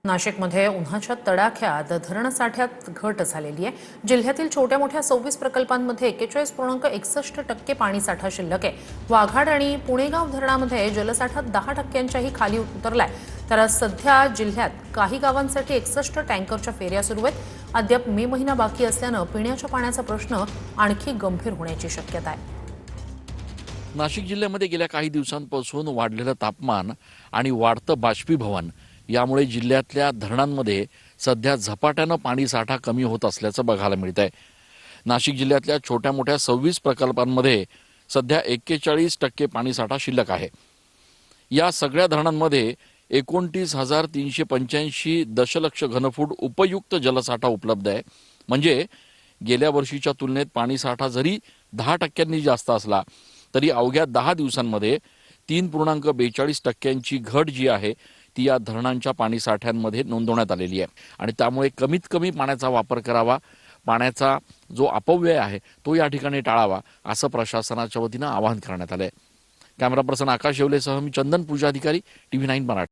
नाशिकमध्ये उन्हाच्या तडाख्यात धरण साठ्यात घट झालेली आहे। जिल्ह्यातील छोट्या मोठ्या 26 प्रकल्पांमध्ये 41.61% पाणी साठा शिल्लक आहे। वाघाड आणि पुणेगाव धरणामध्ये जलसाठा 10%च्याही खाली उतरलाय। तर सध्या जिल्ह्यात काही गावांसाठी 61 टँकरच्या फेऱ्या सुरू आहेत। अद्याप मे महिना बाकी असल्याने पिण्याच्या पाण्याचा प्रश्न आणखी गंभीर होण्याची शक्यता आहे। नाशिक जिल्ह्यामध्ये गेल्या काही दिवसांपासून वाढलेलं तापमान आणि वाढतं बाष्पीभवन यामुळे जिल्ह्यातल्या धरणांमध्ये सध्या झपाट्यानं पाणीसाठा कमी होत असल्याचं बघायला मिळत आहे। नाशिक जिल्ह्यातल्या छोट्या मोठ्या 26 प्रकल्पांमध्ये सध्या 41% पाणीसाठा शिल्लक आहे। या सगळ्या धरणांमध्ये 29,385 दशलक्ष घनफूट उपयुक्त जलसाठा उपलब्ध आहे। म्हणजे गेल्या वर्षीच्या तुलनेत पाणीसाठा जरी 10%नी जास्त असला तरी अवघ्या 10 दिवसांमध्ये 3.42%ची घट जी आहे ती या धरणांच्या पाणीसाठ्यांमध्ये नोंदवण्यात आलेली आहे। आणि त्यामुळे कमीत कमी पाण्याचा वापर करावा, पाण्याचा जो अपव्यय आहे तो या ठिकाणी टाळावा असं प्रशासनाच्या वतीनं आवाहन करण्यात आलंय। कॅमेरा पर्सन आकाश येवलेसह मी चंदन पूजाधिकारी, TV9 मराठी।